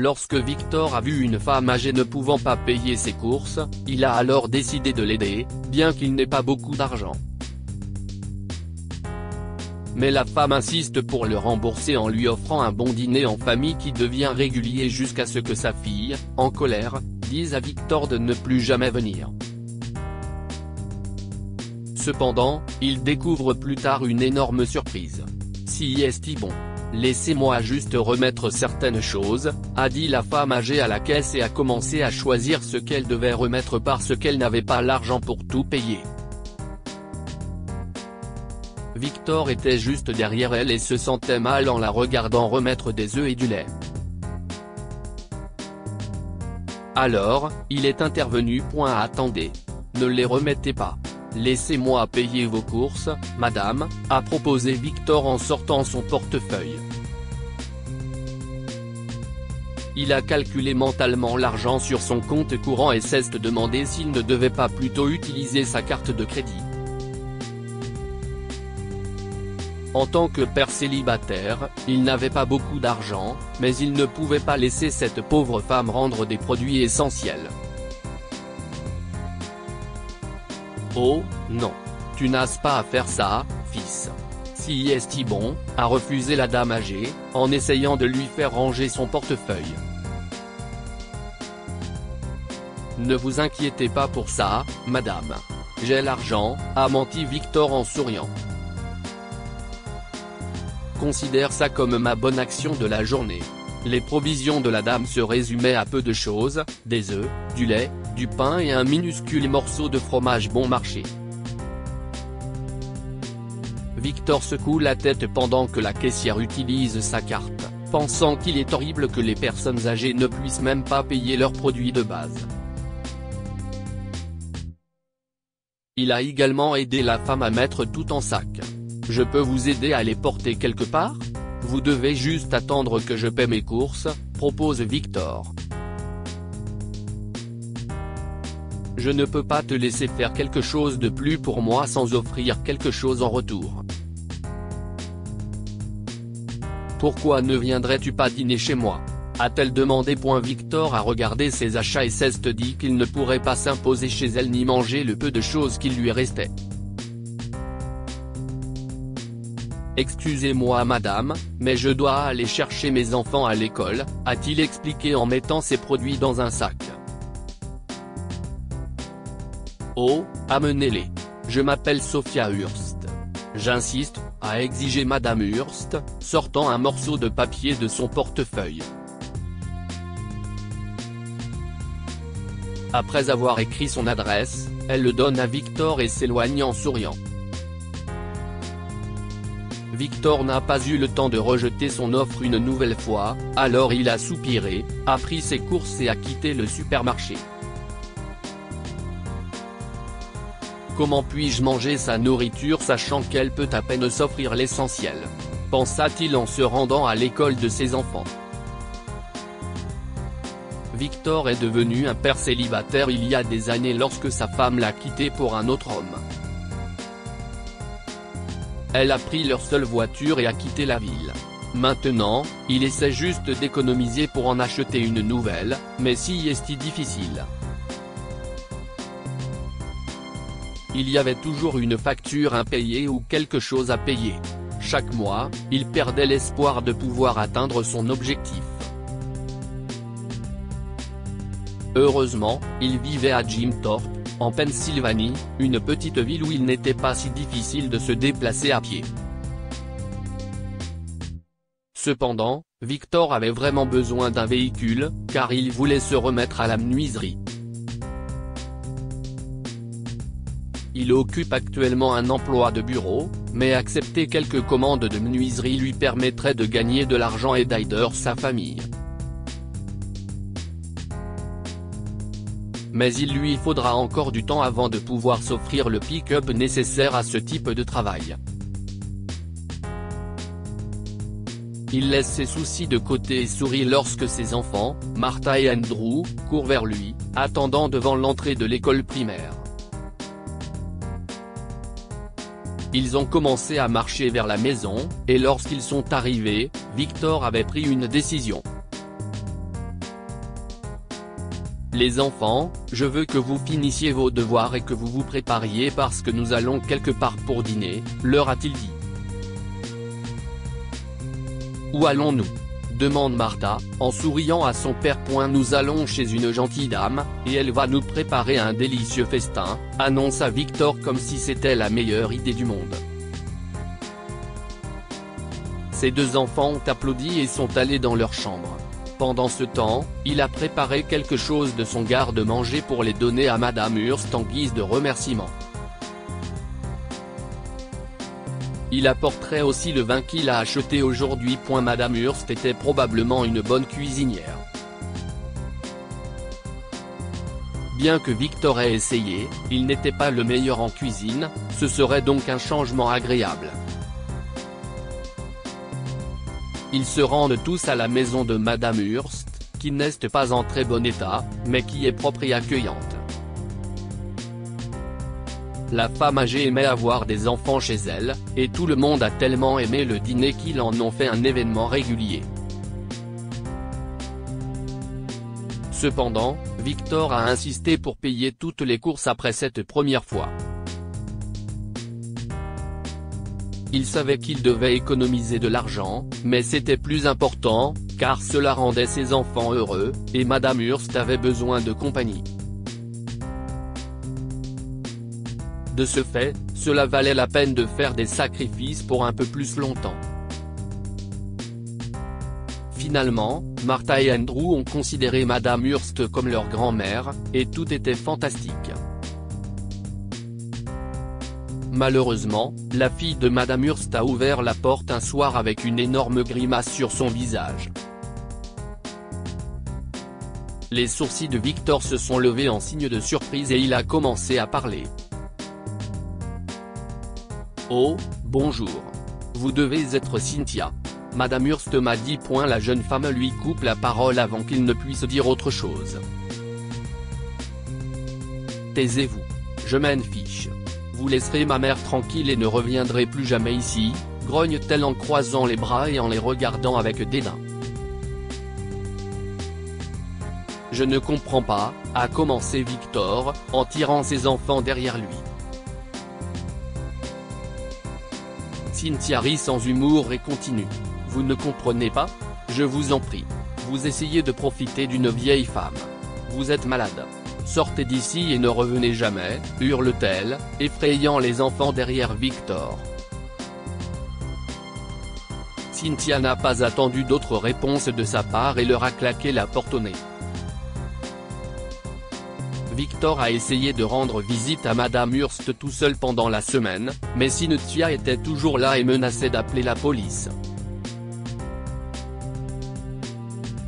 Lorsque Victor a vu une femme âgée ne pouvant pas payer ses courses, il a alors décidé de l'aider, bien qu'il n'ait pas beaucoup d'argent. Mais la femme insiste pour le rembourser en lui offrant un bon dîner en famille qui devient régulier jusqu'à ce que sa fille, en colère, dise à Victor de ne plus jamais venir. Cependant, il découvre plus tard une énorme surprise. « Si est bon. Laissez-moi juste remettre certaines choses », a dit la femme âgée à la caisse et a commencé à choisir ce qu'elle devait remettre parce qu'elle n'avait pas l'argent pour tout payer. Victor était juste derrière elle et se sentait mal en la regardant remettre des œufs et du lait. Alors, il est intervenu. Attendez. Ne les remettez pas. Laissez-moi payer vos courses, madame, a proposé Victor en sortant son portefeuille. Il a calculé mentalement l'argent sur son compte courant et s'est demandé s'il ne devait pas plutôt utiliser sa carte de crédit. En tant que père célibataire, il n'avait pas beaucoup d'argent, mais il ne pouvait pas laisser cette pauvre femme rendre des produits essentiels. Oh, non. Tu n'as pas à faire ça, fils. Si est bon, a refusé la dame âgée, en essayant de lui faire ranger son portefeuille. Ne vous inquiétez pas pour ça, madame. J'ai l'argent, a menti Victor en souriant. Considère ça comme ma bonne action de la journée. Les provisions de la dame se résumaient à peu de choses, des œufs, du lait, du pain et un minuscule morceau de fromage bon marché. Victor secoue la tête pendant que la caissière utilise sa carte, pensant qu'il est horrible que les personnes âgées ne puissent même pas payer leurs produits de base. Il a également aidé la femme à mettre tout en sac. Je peux vous aider à les porter quelque part ? Vous devez juste attendre que je paie mes courses, propose Victor. Je ne peux pas te laisser faire quelque chose de plus pour moi sans offrir quelque chose en retour. Pourquoi ne viendrais-tu pas dîner chez moi ? A-t-elle demandé. Victor a regardé ses achats et s'est dit qu'il ne pourrait pas s'imposer chez elle ni manger le peu de choses qu'il lui restait. Excusez-moi madame, mais je dois aller chercher mes enfants à l'école, a-t-il expliqué en mettant ses produits dans un sac. Oh, amenez-les. Je m'appelle Sophia Hurst. J'insiste, a exigé madame Hurst, sortant un morceau de papier de son portefeuille. Après avoir écrit son adresse, elle le donne à Victor et s'éloigne en souriant. Victor n'a pas eu le temps de rejeter son offre une nouvelle fois, alors il a soupiré, a pris ses courses et a quitté le supermarché. Comment puis-je manger sa nourriture sachant qu'elle peut à peine s'offrir l'essentiel ? Pensa-t-il en se rendant à l'école de ses enfants. Victor est devenu un père célibataire il y a des années lorsque sa femme l'a quitté pour un autre homme. Elle a pris leur seule voiture et a quitté la ville. Maintenant, il essaie juste d'économiser pour en acheter une nouvelle, mais si est difficile. Il y avait toujours une facture impayée ou quelque chose à payer. Chaque mois, il perdait l'espoir de pouvoir atteindre son objectif. Heureusement, il vivait à Jim Thorpe, en Pennsylvanie, une petite ville où il n'était pas si difficile de se déplacer à pied. Cependant, Victor avait vraiment besoin d'un véhicule, car il voulait se remettre à la menuiserie. Il occupe actuellement un emploi de bureau, mais accepter quelques commandes de menuiserie lui permettrait de gagner de l'argent et d'aider sa famille. Mais il lui faudra encore du temps avant de pouvoir s'offrir le pick-up nécessaire à ce type de travail. Il laisse ses soucis de côté et sourit lorsque ses enfants, Martha et Andrew, courent vers lui, attendant devant l'entrée de l'école primaire. Ils ont commencé à marcher vers la maison, et lorsqu'ils sont arrivés, Victor avait pris une décision. Les enfants, je veux que vous finissiez vos devoirs et que vous vous prépariez parce que nous allons quelque part pour dîner, leur a-t-il dit. Où allons-nous ? Demande Martha, en souriant à son père. Nous allons chez une gentille dame, et elle va nous préparer un délicieux festin, annonça Victor comme si c'était la meilleure idée du monde. Ses deux enfants ont applaudi et sont allés dans leur chambre. Pendant ce temps, il a préparé quelque chose de son garde-manger pour les donner à Madame Hurst en guise de remerciement. Il apporterait aussi le vin qu'il a acheté aujourd'hui. Madame Hurst était probablement une bonne cuisinière. Bien que Victor ait essayé, il n'était pas le meilleur en cuisine, ce serait donc un changement agréable. Ils se rendent tous à la maison de Madame Hurst, qui n'est pas en très bon état, mais qui est propre et accueillante. La femme âgée aimait avoir des enfants chez elle, et tout le monde a tellement aimé le dîner qu'ils en ont fait un événement régulier. Cependant, Victor a insisté pour payer toutes les courses après cette première fois. Il savait qu'il devait économiser de l'argent, mais c'était plus important, car cela rendait ses enfants heureux, et Madame Hurst avait besoin de compagnie. De ce fait, cela valait la peine de faire des sacrifices pour un peu plus longtemps. Finalement, Martha et Andrew ont considéré Madame Hurst comme leur grand-mère, et tout était fantastique. Malheureusement, la fille de Madame Hurst a ouvert la porte un soir avec une énorme grimace sur son visage. Les sourcils de Victor se sont levés en signe de surprise et il a commencé à parler. « Oh, bonjour. Vous devez être Cynthia. Madame Hurst m'a dit. » La jeune femme lui coupe la parole avant qu'il ne puisse dire autre chose. « Taisez-vous. Je m'en fiche. Vous laisserez ma mère tranquille et ne reviendrez plus jamais ici, grogne-t-elle en croisant les bras et en les regardant avec dédain. Je ne comprends pas, a commencé Victor, en tirant ses enfants derrière lui. Cynthia rit sans humour et continue. Vous ne comprenez pas ? Je vous en prie. Vous essayez de profiter d'une vieille femme. Vous êtes malade. Sortez d'ici et ne revenez jamais, hurle-t-elle, effrayant les enfants derrière Victor. Cynthia n'a pas attendu d'autre réponse de sa part et leur a claqué la porte au nez. Victor a essayé de rendre visite à Madame Hurst tout seul pendant la semaine, mais Cynthia était toujours là et menaçait d'appeler la police.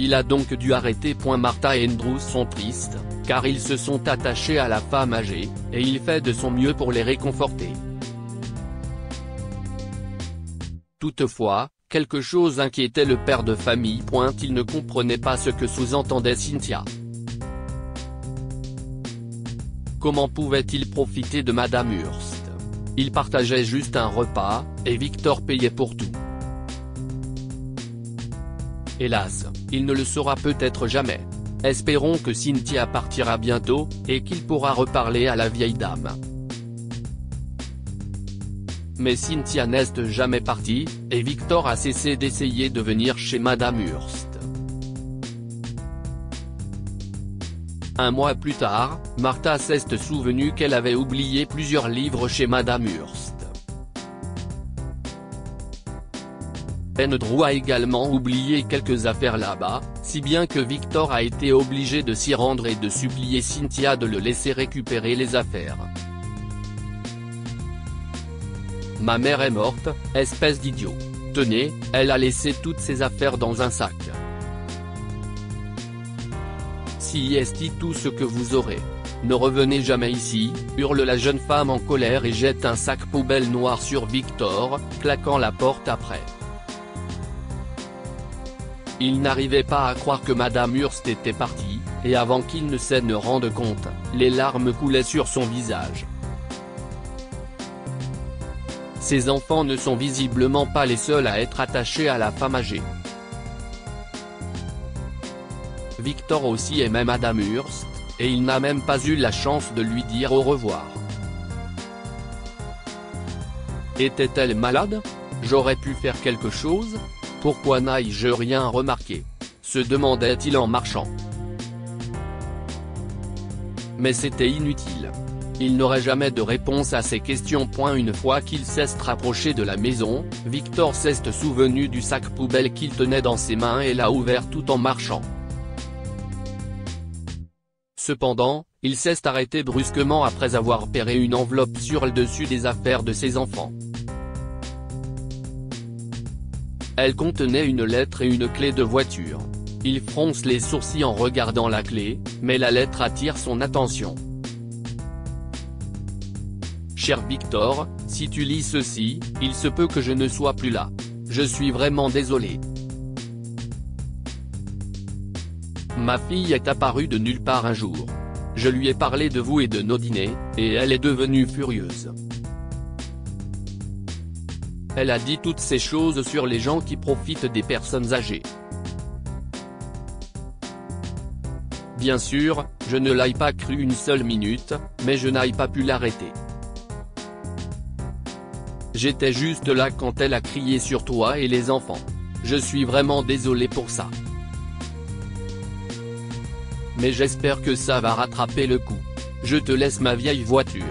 Il a donc dû arrêter. Martha et Andrew sont tristes, car ils se sont attachés à la femme âgée, et il fait de son mieux pour les réconforter. Toutefois, quelque chose inquiétait le père de famille. Il ne comprenait pas ce que sous-entendait Cynthia. Comment pouvait-il profiter de Madame Hurst ? Il partageait juste un repas, et Victor payait pour tout. Hélas, il ne le saura peut-être jamais. Espérons que Cynthia partira bientôt, et qu'il pourra reparler à la vieille dame. Mais Cynthia n'est jamais partie, et Victor a cessé d'essayer de venir chez Madame Hurst. Un mois plus tard, Martha s'est souvenue qu'elle avait oublié plusieurs livres chez Madame Hurst. Andrew a également oublié quelques affaires là-bas, si bien que Victor a été obligé de s'y rendre et de supplier Cynthia de le laisser récupérer les affaires. Ma mère est morte, espèce d'idiot. Tenez, elle a laissé toutes ses affaires dans un sac. Si est tout ce que vous aurez. Ne revenez jamais ici, hurle la jeune femme en colère et jette un sac poubelle noir sur Victor, claquant la porte après. Il n'arrivait pas à croire que Madame Hurst était partie, et avant qu'il ne se rende compte, les larmes coulaient sur son visage. Ses enfants ne sont visiblement pas les seuls à être attachés à la femme âgée. Victor aussi aimait Madame Hurst, et il n'a même pas eu la chance de lui dire au revoir. Était-elle malade? J'aurais pu faire quelque chose? Pourquoi n'ai-je rien remarqué? Se demandait-il en marchant. Mais c'était inutile. Il n'aurait jamais de réponse à ces questions. Une fois qu'il s'est rapproché de la maison, Victor s'est souvenu du sac poubelle qu'il tenait dans ses mains et l'a ouvert tout en marchant. Cependant, il s'est arrêté brusquement après avoir repéré une enveloppe sur le dessus des affaires de ses enfants. Elle contenait une lettre et une clé de voiture. Il fronce les sourcils en regardant la clé, mais la lettre attire son attention. Cher Victor, si tu lis ceci, il se peut que je ne sois plus là. Je suis vraiment désolé. Ma fille est apparue de nulle part un jour. Je lui ai parlé de vous et de nos dîners, et elle est devenue furieuse. Elle a dit toutes ces choses sur les gens qui profitent des personnes âgées. Bien sûr, je ne l'ai pas cru une seule minute, mais je n'ai pas pu l'arrêter. J'étais juste là quand elle a crié sur toi et les enfants. Je suis vraiment désolé pour ça. Mais j'espère que ça va rattraper le coup. Je te laisse ma vieille voiture.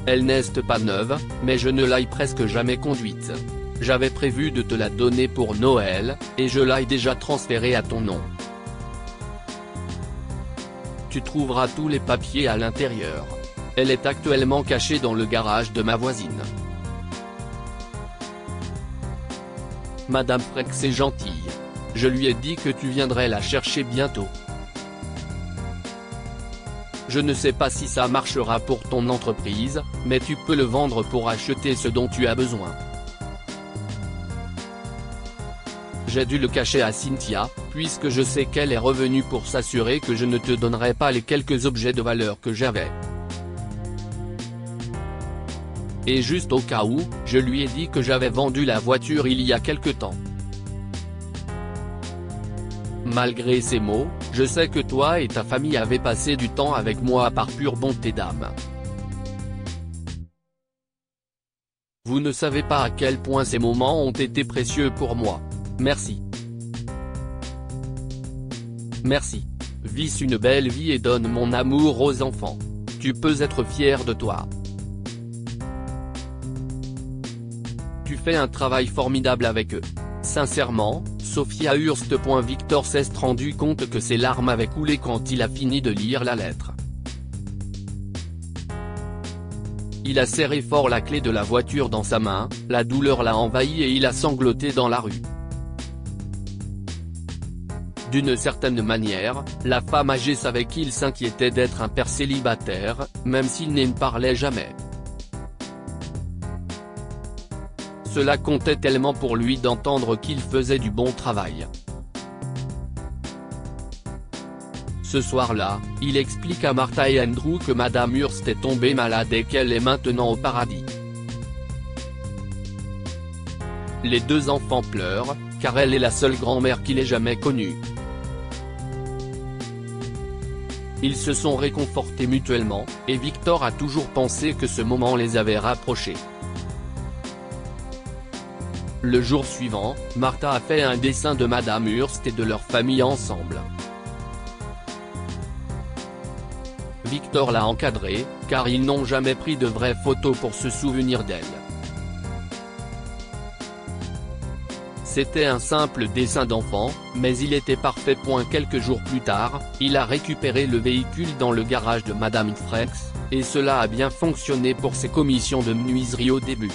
Elle n'est pas neuve, mais je ne l'ai presque jamais conduite. J'avais prévu de te la donner pour Noël, et je l'ai déjà transférée à ton nom. Tu trouveras tous les papiers à l'intérieur. Elle est actuellement cachée dans le garage de ma voisine. Madame Frex est gentille. Je lui ai dit que tu viendrais la chercher bientôt. Je ne sais pas si ça marchera pour ton entreprise, mais tu peux le vendre pour acheter ce dont tu as besoin. J'ai dû le cacher à Cynthia, puisque je sais qu'elle est revenue pour s'assurer que je ne te donnerai pas les quelques objets de valeur que j'avais. Et juste au cas où, je lui ai dit que j'avais vendu la voiture il y a quelque temps. Malgré ces mots, je sais que toi et ta famille avez passé du temps avec moi par pure bonté d'âme. Vous ne savez pas à quel point ces moments ont été précieux pour moi. Merci. Merci. Vis une belle vie et donne mon amour aux enfants. Tu peux être fier de toi. Tu fais un travail formidable avec eux. Sincèrement, Sophia Hurst. Victor s'est rendu compte que ses larmes avaient coulé quand il a fini de lire la lettre. Il a serré fort la clé de la voiture dans sa main, la douleur l'a envahi et il a sangloté dans la rue. D'une certaine manière, la femme âgée savait qu'il s'inquiétait d'être un père célibataire, même s'il ne parlait jamais. Cela comptait tellement pour lui d'entendre qu'il faisait du bon travail. Ce soir-là, il explique à Martha et Andrew que Madame Hurst est tombée malade et qu'elle est maintenant au paradis. Les deux enfants pleurent, car elle est la seule grand-mère qu'il ait jamais connue. Ils se sont réconfortés mutuellement, et Victor a toujours pensé que ce moment les avait rapprochés. Le jour suivant, Martha a fait un dessin de Madame Hurst et de leur famille ensemble. Victor l'a encadré, car ils n'ont jamais pris de vraies photos pour se souvenir d'elle. C'était un simple dessin d'enfant, mais il était parfait. Quelques jours plus tard, il a récupéré le véhicule dans le garage de Madame Frex, et cela a bien fonctionné pour ses commissions de menuiserie au début.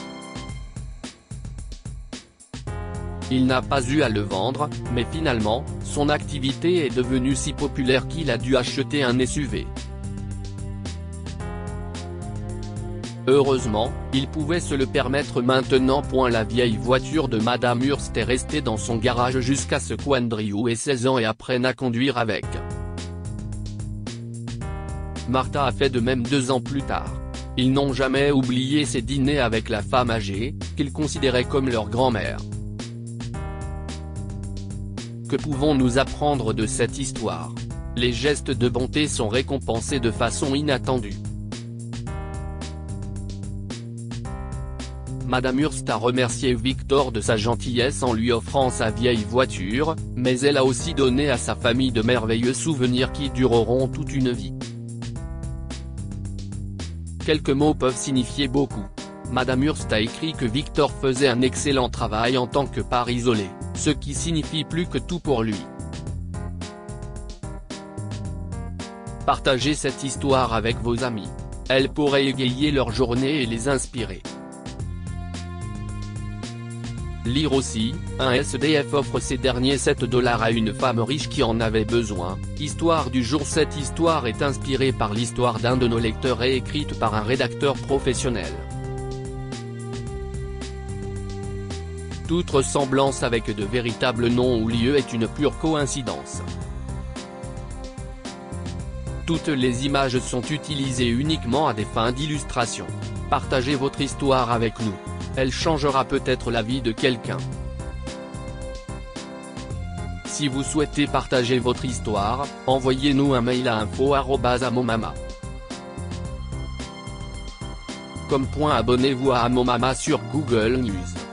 Il n'a pas eu à le vendre, mais finalement, son activité est devenue si populaire qu'il a dû acheter un SUV. Heureusement, il pouvait se le permettre maintenant. La vieille voiture de Madame Hurst est restée dans son garage jusqu'à ce qu'Andrew ait 16 ans et apprenne à conduire avec. Martha a fait de même 2 ans plus tard. Ils n'ont jamais oublié ces dîners avec la femme âgée, qu'ils considéraient comme leur grand-mère. Que pouvons-nous apprendre de cette histoire? Les gestes de bonté sont récompensés de façon inattendue. Madame Hurst a remercié Victor de sa gentillesse en lui offrant sa vieille voiture, mais elle a aussi donné à sa famille de merveilleux souvenirs qui dureront toute une vie. Quelques mots peuvent signifier beaucoup. Madame Hurst a écrit que Victor faisait un excellent travail en tant que père isolé, ce qui signifie plus que tout pour lui. Partagez cette histoire avec vos amis. Elle pourrait égayer leur journée et les inspirer. Lire aussi, un SDF offre ces derniers $7 à une femme riche qui en avait besoin. Histoire du jour. Cette histoire est inspirée par l'histoire d'un de nos lecteurs et écrite par un rédacteur professionnel. Toute ressemblance avec de véritables noms ou lieux est une pure coïncidence. Toutes les images sont utilisées uniquement à des fins d'illustration. Partagez votre histoire avec nous. Elle changera peut-être la vie de quelqu'un. Si vous souhaitez partager votre histoire, envoyez-nous un mail à info@amomama.com. Abonnez-vous à Amomama sur Google News.